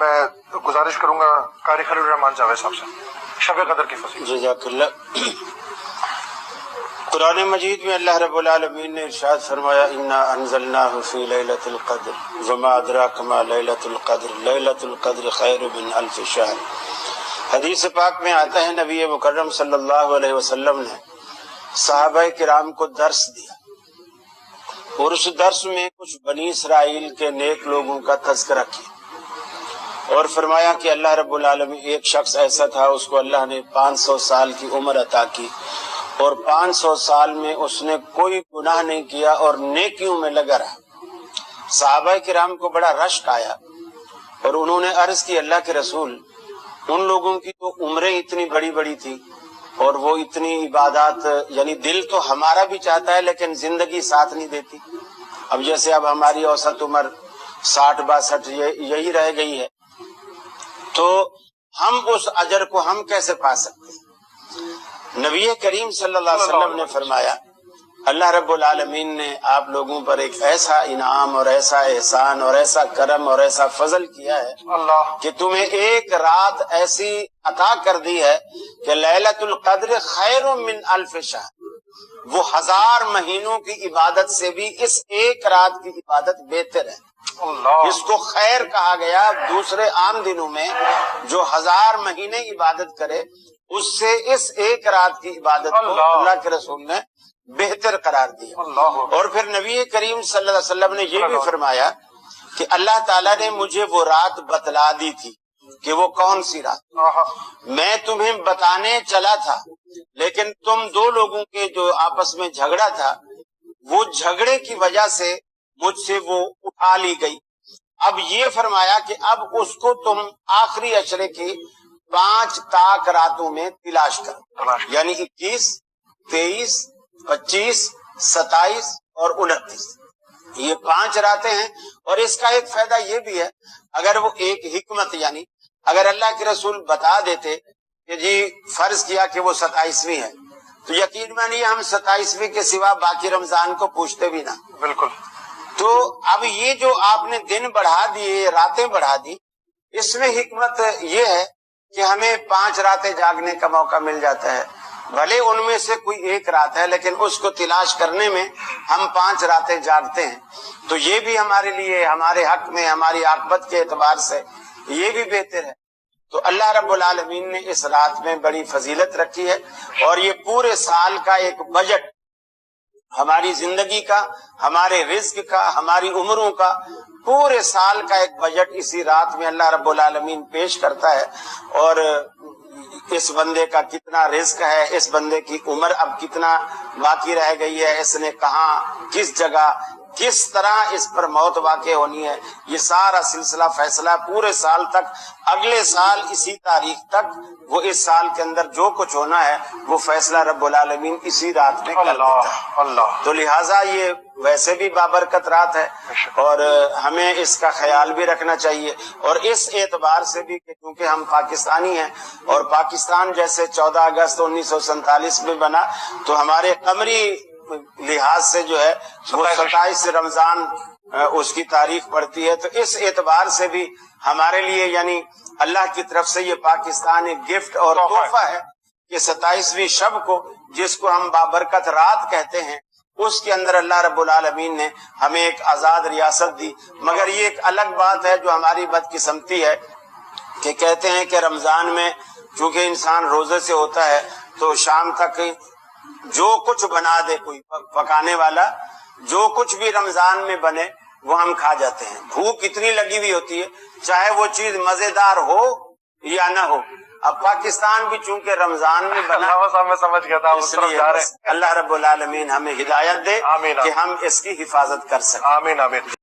میں گزارش کروں گا قاری خلیل الرحمان جاوید صاحب سے شب قدر کی فضیلت۔ جزاک اللہ۔ قرآن مجید میں اللہ رب العالمین نے ارشاد فرمایا انا انزلناہ فی لیلۃ القدر وما ادراک ما لیلۃ القدر لیلۃ القدر خیر من الف شہر۔ حدیث پاک میں آتا ہے نبی مکرم صلی اللہ علیہ وسلم نے صحابہ کرام کو درس دیا اور اس درس میں کچھ بنی اسرائیل کے نیک لوگوں کا تذکرہ کیا اور فرمایا کہ اللہ رب العالمین ایک شخص ایسا تھا اس کو اللہ نے 500 سال کی عمر عطا کی اور 500 سال میں اس نے کوئی گناہ نہیں کیا اور نیکیوں میں لگا رہا۔ صحابہ کرام کو بڑا رشک آیا اور انہوں نے عرض کی اللہ کے رسول ان لوگوں کی تو عمریں اتنی بڑی بڑی تھی اور وہ اتنی عبادات، یعنی دل تو ہمارا بھی چاہتا ہے لیکن زندگی ساتھ نہیں دیتی۔ اب جیسے اب ہماری اوسط عمر 60-62 یہی رہ گئی ہے، تو ہم اس اجر کو ہم کیسے پا سکتے ہیں؟ نبی کریم صلی اللہ علیہ وسلم نے فرمایا اللہ رب العالمین نے آپ لوگوں پر ایک ایسا انعام اور ایسا احسان اور ایسا کرم اور ایسا فضل کیا ہے کہ تمہیں ایک رات ایسی عطا کر دی ہے کہ لیلۃ القدر خیر من الف شہر، وہ 1000 مہینوں کی عبادت سے بھی اس ایک رات کی عبادت بہتر ہے۔ اس کو خیر کہا گیا۔ دوسرے عام دنوں میں جو 1000 مہینے عبادت کرے اس سے اس ایک رات کی عبادت کو اللہ کے رسول نے بہتر قرار دیا۔ اور پھر نبی کریم صلی اللہ علیہ وسلم نے یہ بھی فرمایا کہ اللہ تعالیٰ نے مجھے وہ رات بتلا دی تھی کہ وہ کون سی رات، میں تمہیں بتانے چلا تھا لیکن تم دو لوگوں کے جو آپس میں جھگڑا تھا وہ جھگڑے کی وجہ سے مجھ سے وہ اٹھا لی گئی۔ اب یہ فرمایا کہ اب اس کو تم آخری عشرے کی 5 تاک راتوں میں تلاش کرو، یعنی 21، 23، 25، 27 اور 29، یہ 5 راتیں ہیں۔ اور اس کا ایک فائدہ یہ بھی ہے، اگر وہ ایک حکمت، یعنی اگر اللہ کے رسول بتا دیتے کہ جی فرض کیا کہ وہ 27ویں ہے تو یقین مانیے ہم 27ویں کے سوا باقی رمضان کو پوچھتے بھی نہ۔ بالکل۔ تو اب یہ جو آپ نے دن بڑھا دیے، راتیں بڑھا دی، اس میں حکمت یہ ہے کہ ہمیں 5 راتیں جاگنے کا موقع مل جاتا ہے، بھلے ان میں سے کوئی ایک رات ہے لیکن اس کو تلاش کرنے میں ہم 5 راتیں جاگتے ہیں، تو یہ بھی ہمارے لیے، ہمارے حق میں، ہماری عاقبت کے اعتبار سے یہ بھی بہتر ہے۔ تو اللہ رب العالمین نے اس رات میں بڑی فضیلت رکھی ہے اور یہ پورے سال کا ایک بجٹ، ہماری زندگی کا، ہمارے رزق کا، ہماری عمروں کا، پورے سال کا ایک بجٹ اسی رات میں اللہ رب العالمین پیش کرتا ہے۔ اور اس بندے کا کتنا رزق ہے، اس بندے کی عمر اب کتنا باقی رہ گئی ہے، اس نے کہاں، کس جگہ، کس طرح اس پر موت واقع ہونی ہے، یہ سارا سلسلہ فیصلہ پورے سال تک، اگلے سال اسی تاریخ تک، وہ اس سال کے اندر جو کچھ ہونا ہے وہ فیصلہ رب العالمین اسی رات میں کر دیتا ہے۔ تو لہٰذا یہ ویسے بھی بابرکت رات ہے اور ہمیں اس کا خیال بھی رکھنا چاہیے، اور اس اعتبار سے بھی کہ کیونکہ ہم پاکستانی ہیں اور پاکستان جیسے 14 اگست 1947 میں بنا تو ہمارے قمری لحاظ سے جو ہے وہ 27 رمضان اس کی تاریخ پڑتی ہے، تو اس اعتبار سے بھی ہمارے لیے یعنی اللہ کی طرف سے یہ پاکستان ایک گفٹ اور تحفہ ہے کہ 27ویں شب کو، جس کو ہم بابرکت رات کہتے ہیں، اس کے اندر اللہ رب العالمین نے ہمیں ایک آزاد ریاست دی۔ مگر یہ ایک الگ بات ہے جو ہماری بدقسمتی ہے کہ کہتے ہیں کہ رمضان میں چونکہ انسان روزے سے ہوتا ہے تو شام تک جو کچھ بنا دے کوئی پکانے والا، جو کچھ بھی رمضان میں بنے وہ ہم کھا جاتے ہیں، بھوک اتنی لگی ہوئی ہوتی ہے چاہے وہ چیز مزیدار ہو یا نہ ہو۔ اب پاکستان بھی چونکہ رمضان میں بنا، میں سمجھ گیا تھا اس لیے اللہ رب العالمین ہمیں ہدایت دے کہ ہم اس کی حفاظت کر سکیں۔ آمین آمین۔